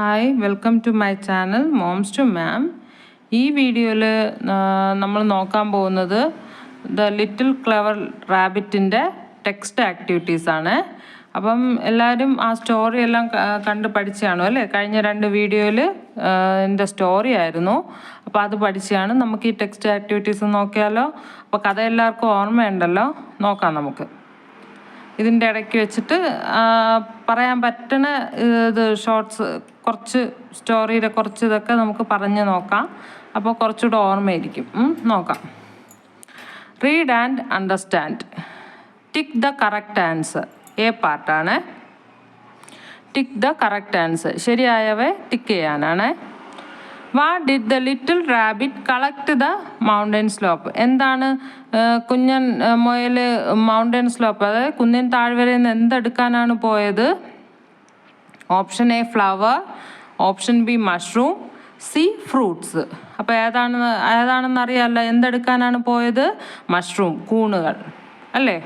Hi, welcome to my channel moms to mom. ഈ വീഡിയോയിൽ നമ്മൾ നോക്കാൻ പോകുന്നത് ദ ലിറ്റിൽ ക്ലെവർ റാബിറ്റിൻ്റെ ടെക്സ്റ്റ് ആക്ടിവിറ്റീസാണ്. അപ്പം എല്ലാവരും ആ സ്റ്റോറി എല്ലാം കണ്ട് പഠിച്ചാണോ അല്ലേ? കഴിഞ്ഞ 2 വീഡിയോയിൽ എൻ്റെ സ്റ്റോറി ആയിരുന്നു. അപ്പോൾ അത് പഠിച്ചാണ്. നമുക്ക് ഈ ടെക്സ്റ്റ് ആക്ടിവിറ്റീസ് നോക്കിയാലോ? അപ്പോൾ കഥ എല്ലാവർക്കും ഓർമ്മയുണ്ടല്ലോ, നോക്കാം നമുക്ക്. ഇതിൻ്റെ ഇടയ്ക്ക് വെച്ചിട്ട് പറയാൻ പറ്റുന്ന ഇത് ഷോർട്സ്, കുറച്ച് സ്റ്റോറിയുടെ കുറച്ച് ഇതൊക്കെ നമുക്ക് പറഞ്ഞ് നോക്കാം. അപ്പോൾ കുറച്ചുകൂടെ ഓർമ്മയായിരിക്കും. നോക്കാം. Read and understand. Tick the correct answer. A പാർട്ടാണ്. Tick the correct answer. ശരിയായവ ടിക്ക് ചെയ്യാനാണ്. What did the little rabbit collect the mountain slope? എന്താണ് കുഞ്ഞൻ മുയൽ മൗണ്ടൻ സ്ലോപ്പ്, അതായത് കുന്നിൻ താഴ്വരയിൽ നിന്ന് എന്തെടുക്കാനാണ് പോയത്? Option A flower, option B mushroom, C fruits. അപ്പോൾ ഏതാണെന്ന് അറിയാമല്ലോ. എന്തെടുക്കാനാണ് പോയത്? മഷ്റൂം, കൂണുകൾ അല്ലേ?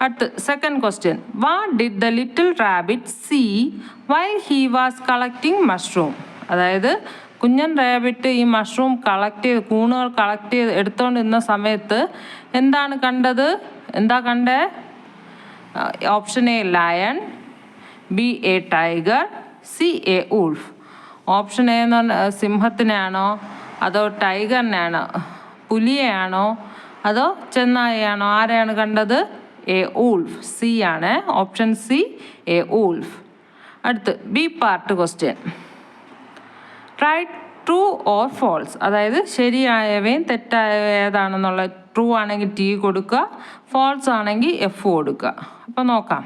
അടുത്ത് second question. What did the little rabbit see while he was collecting mushroom? അതായത് കുഞ്ഞൻ റാബിറ്റ് ഈ മഷ്റൂം കൂണുകൾ കളക്ട് ചെയ്ത് എടുത്തുകൊണ്ടിരുന്ന സമയത്ത് എന്താണ് കണ്ടത്? എന്താ കണ്ടേ? Option A lion, B a tiger, C a wolf. Option A എന്ന് പറഞ്ഞാൽ സിംഹത്തിനെയാണോ, അതോ ടൈഗറിനെയാണോ, പുലിയെയാണോ, അതോ ചെന്നായയാണോ? ആരെയാണ് കണ്ടത്? A wolf. സി ആണ്. Option C, a wolf. അടുത്ത് B part question. Write true or false. അതായത് ശരിയായവയും തെറ്റായവ ഏതാണെന്നുള്ള. ട്രൂ ആണെങ്കിൽ ടി കൊടുക്കുക, ഫോൾസ് ആണെങ്കിൽ എഫ് കൊടുക്കുക. അപ്പോൾ നോക്കാം.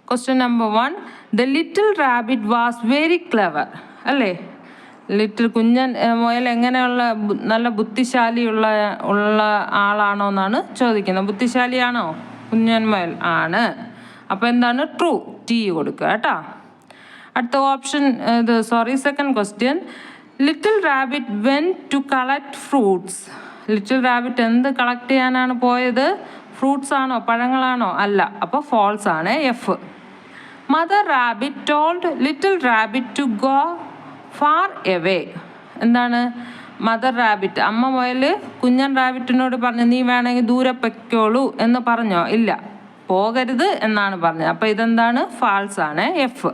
Question number 1. The little rabbit was very clever. അല്ലേ? കുഞ്ഞൻ മുയൽ എങ്ങനെയുള്ള നല്ല ബുദ്ധിശാലിയുള്ള ആളാണോ എന്നാണ് ചോദിക്കുന്നത്. ബുദ്ധിശാലിയാണോ കുഞ്ഞൻ മുയൽ? ആണ്. അപ്പോൾ എന്താണ്? ട്രൂ. ടി കൊടുക്കുക കേട്ടോ. അടുത്ത option second question. Little rabbit went to collect fruits. Little rabbit എന്ത് കളക്ട് ചെയ്യാനാണ് പോയത്? ഫ്രൂട്ട്സ് ആണോ, പഴങ്ങളാണോ? അല്ല. അപ്പോൾ ഫോൾസ് ആണ്, F. Mother rabbit told little rabbit to go far away. എന്താണ്? മദർ റാബിറ്റ്, അമ്മ മുയൽ കുഞ്ഞൻ റാബിറ്റിനോട് പറഞ്ഞു, നീ വേണമെങ്കിൽ ദൂരെ പൊയ്ക്കോളൂ എന്ന് പറഞ്ഞോ? ഇല്ല, പോകരുത് എന്നാണ് പറഞ്ഞത്. അപ്പോൾ ഇതെന്താണ്? ഫാൾസ് ആണ്, എഫ്.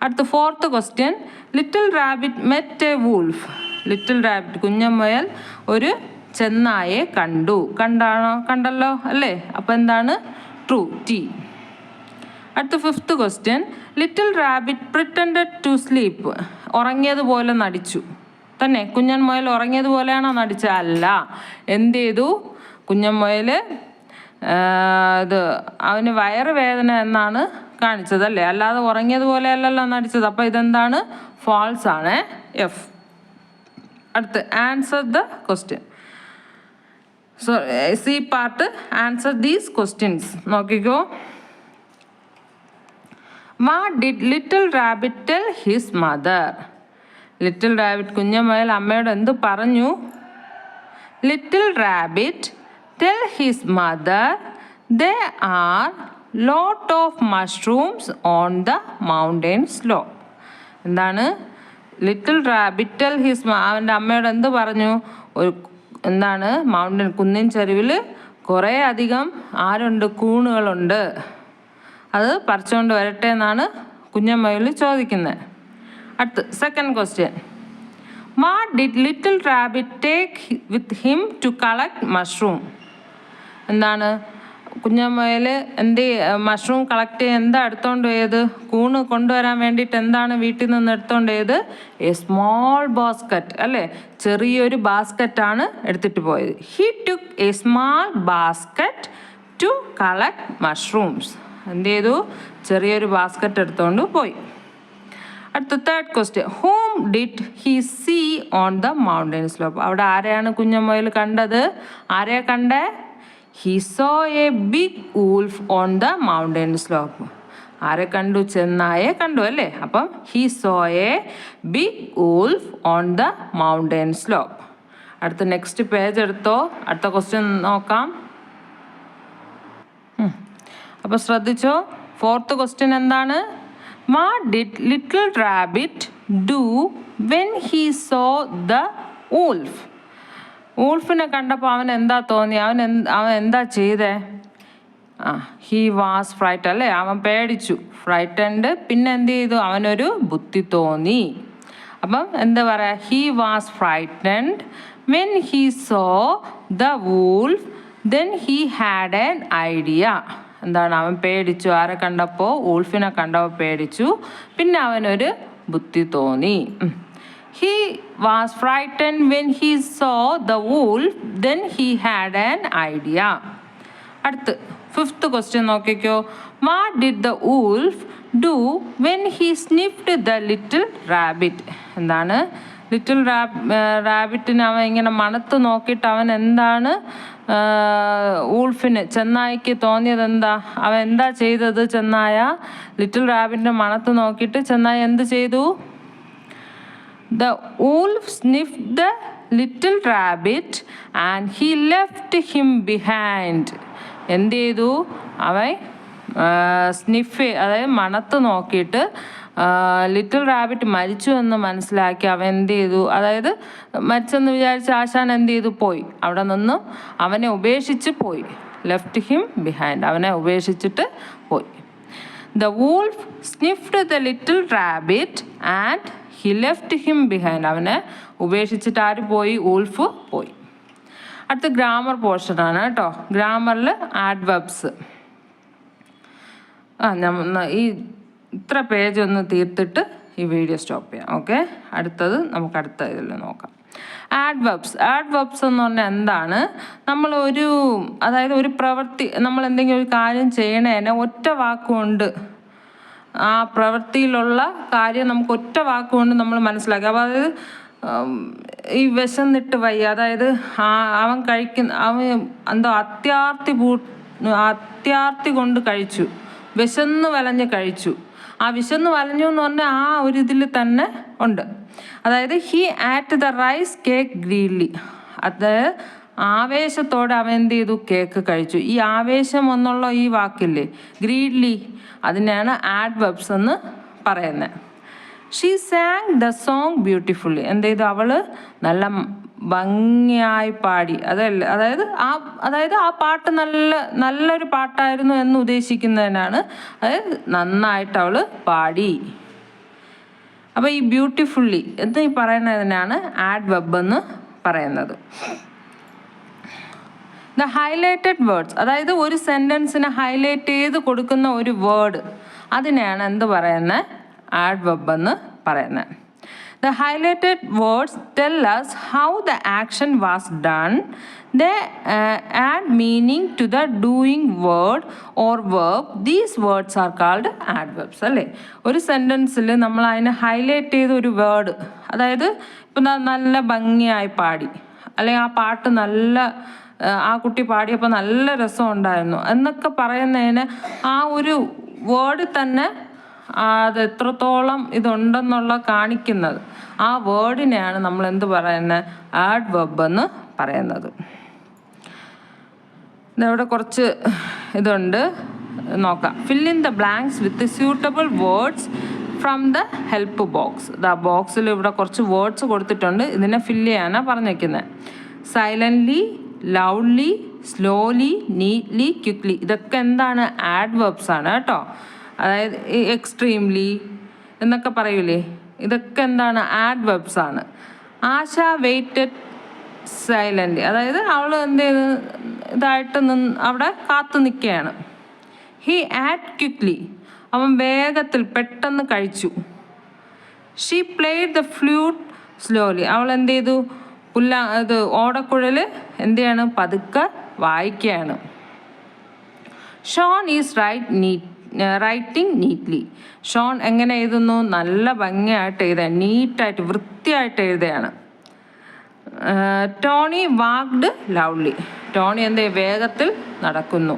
അടുത്ത fourth question. Little rabbit met a wolf. Little rabbit കുഞ്ഞൻ മുയൽ ഒരു ചെന്നായെ കണ്ടല്ലോ അല്ലേ? അപ്പോൾ എന്താണ്? True, T. അടുത്ത fifth question. Little rabbit pretended to sleep. ഉറങ്ങിയതുപോലെ നടിച്ചു. തന്നെ കുഞ്ഞൻ മുയൽ ഉറങ്ങിയതുപോലെയാണോ നടിച്ചത്? അല്ല. എന്ത് ചെയ്തു? കുഞ്ഞൻ മുയൽ അവന് വയറുവേദന എന്നാണ് കാണിച്ചത് അല്ലേ? അല്ലാതെ ഉറങ്ങിയതുപോലെ അല്ലല്ലോ നടിച്ചത്. അപ്പോൾ ഇതെന്താണ്? ഫാൾസ് ആണ്, എഫ്. അടുത്ത് answer the question. C part. Answer these questions. നോക്കിക്കോ. What did little rabbit tell his mother? Little rabbit കുഞ്ഞൻ മുയൽ അമ്മയോട് എന്ത് പറഞ്ഞു? Little rabbit tell his mother they are lot of mushrooms on the mountain slope. എന്താണ്? Little rabbit tell his, അവൻ്റെ അമ്മയോട് എന്ത് പറഞ്ഞു? എന്താണ്? കുന്നിൻ ചരിവിൽ കുറേ അധികം ആരുണ്ട്? കൂണുകളുണ്ട്. അത് പറിച്ചുകൊണ്ട് വരട്ടെ എന്നാണ് കുഞ്ഞൻ മുയൽ ചോദിക്കുന്നത്. അടുത്ത് second question. What did little rabbit take with him to collect mushroom? എന്താണ്? കുഞ്ഞൻ മുയൽ മഷ്റൂം കളക്ട് ചെയ്യാൻ എന്താ എടുത്തോണ്ട് പോയത്? കൂണ് കൊണ്ടുവരാൻ വേണ്ടിയിട്ട് എന്താണ് വീട്ടിൽ നിന്ന് എടുത്തോണ്ട് പോയത്? എ സ്മോൾ ബാസ്ക്കറ്റ് അല്ലേ? ചെറിയൊരു ബാസ്ക്കറ്റാണ് എടുത്തിട്ട് പോയത്. He took a small basket to collect mushrooms. എന്ത് ചെയ്തു? ചെറിയൊരു ബാസ്ക്കറ്റ് എടുത്തോണ്ട് പോയി. അടുത്ത third question. Whom did he see on the mountain slope? അവിടെ ആരെയാണ് കുഞ്ഞൻ മുയൽ കണ്ടത്? ആരെയാ കണ്ടേ? He saw a big wolf on the mountain slope. ആരെ കണ്ടു? ചെന്നായെ കണ്ടു അല്ലേ? അപ്പം he saw a big wolf on the mountain slope. അടുത്ത നെക്സ്റ്റ് പേജ് എടുത്തോ. അടുത്ത ക്വസ്റ്റ്യൻ നോക്കാം. അപ്പോൾ ശ്രദ്ധിച്ചോ. ഫോർത്ത് ക്വസ്റ്റ്യൻ എന്താണ്? What did little rabbit do when he saw the wolf? വൂൾഫിനെ കണ്ടപ്പോൾ അവൻ എന്താ തോന്നി? അവൻ എന്താ ചെയ്തേ? ഹീ വാസ് ഫ്രൈറ്റ് അല്ലേ, അവൻ പേടിച്ചു, ഫ്രൈറ്റൻഡ്. പിന്നെ എന്ത് ചെയ്തു? അവനൊരു ബുദ്ധി തോന്നി. അപ്പം എന്താ പറയുക? He was frightened when he saw the wolf then he had an idea. എന്താണ്? അവൻ പേടിച്ചു. ആരെ കണ്ടപ്പോൾ? വൂൾഫിനെ കണ്ടപ്പോൾ പേടിച്ചു. പിന്നെ അവനൊരു ബുദ്ധി തോന്നി. He was frightened when he saw the wolf, then he had an idea. അടുത്ത് 5th question നോക്കിക്കോ. What did the wolf do when he sniffed the little rabbit? എന്താണ്? ലിറ്റിൽ റാബിറ്റിന് അവൻ ഇങ്ങനെ മണത്ത് നോക്കിയിട്ട് അവൻ എന്താണ് വൂൾഫിന്, ചെന്നായിക്ക് തോന്നിയത് എന്താ? അവൻ എന്താ ചെയ്തത്? ചെന്നായ ലിറ്റിൽ റാബിറ്റിൻ്റെ മണത്ത് നോക്കിയിട്ട് ചെന്നായ എന്ത് ചെയ്തു? The wolf sniffed the little rabbit and he left him behind. എന്ത് ചെയ്തു? അവൻ സ്നിഫ്, അതായത് മണത്ത് നോക്കിയിട്ട് ലിറ്റിൽ റാബിറ്റ് മരിച്ചു എന്ന് മനസ്സിലാക്കി അവൻ എന്ത് ചെയ്തു? അതായത് മരിച്ചെന്ന് വിചാരിച്ച ആശാൻ എന്ത് ചെയ്തു? പോയി. അവിടെ നിന്നും അവനെ ഉപേക്ഷിച്ച് പോയി. ലെഫ്റ്റ് ഹിം ബിഹൈൻഡ്, അവനെ ഉപേക്ഷിച്ചിട്ട് പോയി. The wolf sniffed the little rabbit and he left him behind. അവനെ ഉപേക്ഷിച്ചിട്ട് ആര് പോയി? വൂൾഫ് പോയി. അടുത്ത ഗ്രാമർ പോർഷനാണ് കേട്ടോ. ഗ്രാമറിൽ ആഡ്വർബ്സ്. ഈ ഇത്ര പേജ് ഒന്ന് തീർത്തിട്ട് ഈ വീഡിയോ സ്റ്റോപ്പ് ചെയ്യാം. ഓക്കെ, അടുത്തത് നമുക്ക് അടുത്ത ഇതിൽ നോക്കാം. ആഡ്വർബ്സ് എന്ന് പറഞ്ഞാൽ എന്താണ്? അതായത് ഒരു പ്രവൃത്തി, നമ്മൾ എന്തെങ്കിലും ഒരു കാര്യം ചെയ്യണേനെ ഒറ്റ വാക്കുകൊണ്ട്, ആ പ്രവൃത്തിയിലുള്ള കാര്യം നമുക്ക് ഒറ്റ വാക്കുകൊണ്ട് നമ്മൾ മനസ്സിലാക്കുക. അപ്പോൾ അതായത് ഈ വിശന്നിട്ട് വയ്യ, അതായത് അവൻ എന്തോ അത്യാർത്തി കൊണ്ട് കഴിച്ചു, വിശന്ന് വലഞ്ഞ് കഴിച്ചു. ആ വിശന്ന് വലഞ്ഞു എന്ന് പറഞ്ഞാൽ ആ ഒരു ഇതിൽ തന്നെ ഉണ്ട്. അതായത് he ate the rice cake greedily, അതായത് ആവേശത്തോടെ അവൻ എന്ത് ചെയ്തു? കേക്ക് കഴിച്ചു. ഈ ആവേശം എന്നുള്ള ഈ വാക്കില്ലേ, ഗ്രീഡ്ലി, അതിനെയാണ് ആഡ്വർബ്സ് എന്ന് പറയുന്നത്. She San the song beautifully. എന്ത് ചെയ്തു? അവൾ നല്ല ഭംഗിയായി പാടി. അതായത് ആ പാട്ട് നല്ലൊരു പാട്ടായിരുന്നു എന്ന് ഉദ്ദേശിക്കുന്നതിനാണ്. അതായത് നന്നായിട്ട് അവൾ പാടി. അപ്പോൾ ഈ ബ്യൂട്ടിഫുള്ളി എന്ന് ഈ പറയുന്നതിനാണ് ആഡ്വർബ് എന്ന് പറയുന്നത്. ദ ഹൈലൈറ്റഡ് വേർഡ്സ്, അതായത് ഒരു സെൻറ്റൻസിനെ ഹൈലൈറ്റ് ചെയ്ത് കൊടുക്കുന്ന ഒരു വേർഡ്, അതിനെയാണ് എന്ത് പറയുന്നത്? ആഡ്വർബ് എന്ന് പറയുന്നത്. The highlighted words tell us how the action was done. They add meaning to the doing word or verb. These words are called adverbs. അല്ലേ? ഒരു സെൻറ്റൻസിൽ നമ്മൾ അതിനെ ഹൈലൈറ്റ് ചെയ്ത ഒരു വേർഡ്, അതായത് ഇപ്പം നല്ല ഭംഗിയായി പാടി, അല്ലെങ്കിൽ ആ പാട്ട് ആ കുട്ടി പാടിയപ്പോൾ നല്ല രസം ഉണ്ടായിരുന്നു എന്നൊക്കെ പറയുന്നതിന് ആ ഒരു വേർഡ് തന്നെ അത് എത്രത്തോളം ഇതുണ്ടെന്നുള്ള കാണിക്കുന്നത്, ആ വേർഡിനെയാണ് നമ്മൾ എന്ത് പറയുന്നത്? ആഡ്വർബ് എന്ന് പറയുന്നത്. ഇതവിടെ കുറച്ച് ഇതുണ്ട്, നോക്കാം. Fill in the blanks with suitable words from the help box. ബോക്സിൽ ഇവിടെ കുറച്ച് വേർഡ്സ് കൊടുത്തിട്ടുണ്ട്, ഇതിനെ ഫില്ല് ചെയ്യാനാണ് പറഞ്ഞേക്കുന്നത്. Silently, loudly, slowly, neatly, quickly, ഇതൊക്കെ എന്താണ്? ആഡ്വർബ്സ് ആണ് കേട്ടോ. അതായത് എക്സ്ട്രീംലി എന്നൊക്കെ പറയൂലേ, ഇതൊക്കെ എന്താണ്? ആഡ്വർബ്സ് ആണ്. ആശ വെയിറ്റഡ് സൈലൻ്റ്, അതായത് അവൾ എന്ത് ചെയ്ത് ഇതായിട്ട് അവിടെ കാത്തു നിൽക്കുകയാണ്. ഹി ആറ്റ് ക്വിക്ക്ലി, അവൻ വേഗത്തിൽ പെട്ടെന്ന് കഴിച്ചു. She played the flute slowly, അവൾ എന്ത് ചെയ്തു? ഓടക്കുഴൽ എന്ത് ചെയ്യാണ്? പതുക്കെ വായിക്കുകയാണ്. Shaun is writing neatly, Shaun എങ്ങനെ എഴുതുന്നു? നല്ല ഭംഗിയായിട്ട് എഴുതുക, നീറ്റായിട്ട് വൃത്തിയായിട്ട് എഴുതുകയാണ്. ടോണി വാക്ഡ് ലൗഡ്ലി, ടോണി എന്ത് വേഗത്തിൽ നടക്കുന്നു.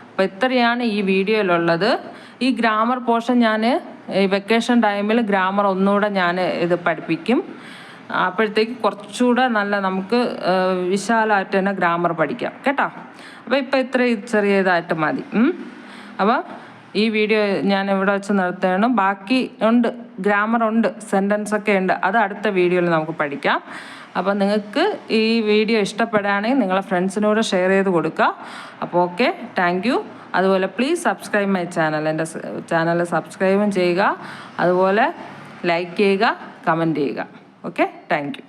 അപ്പോൾ ഇത്രയാണ് ഈ വീഡിയോയിലുള്ളത്. ഈ ഗ്രാമർ പോർഷൻ ഞാൻ ഈ വെക്കേഷൻ ടൈമിൽ ഗ്രാമർ ഒന്നുകൂടെ ഞാൻ ഇത് പഠിപ്പിക്കും. അപ്പോഴത്തേക്ക് കുറച്ചുകൂടെ നല്ല നമുക്ക് വിശാലമായിട്ട് തന്നെ ഗ്രാമർ പഠിക്കാം കേട്ടോ. അപ്പോൾ ഇപ്പോൾ ഇത്ര ചെറിയതായിട്ട് മതി. അപ്പോൾ ഈ വീഡിയോ ഞാൻ ഇവിടെ വെച്ച് നിർത്തുകയാണ്. ബാക്കി ഉണ്ട്, ഗ്രാമറുണ്ട്, സെൻറ്റൻസൊക്കെ ഉണ്ട്, അത് അടുത്ത വീഡിയോയിൽ നമുക്ക് പഠിക്കാം. അപ്പോൾ നിങ്ങൾക്ക് ഈ വീഡിയോ ഇഷ്ടപ്പെടുകയാണെങ്കിൽ നിങ്ങളെ ഫ്രണ്ട്സിനോട് ഷെയർ ചെയ്ത് കൊടുക്കുക. അപ്പോൾ ഓക്കെ, താങ്ക് യു. അതുപോലെ പ്ലീസ് സബ്സ്ക്രൈബ് മൈ ചാനൽ. എൻ്റെ ചാനൽ സബ്സ്ക്രൈബും ചെയ്യുക, അതുപോലെ ലൈക്ക് ചെയ്യുക, കമൻറ്റ് ചെയ്യുക. Okay, thank you.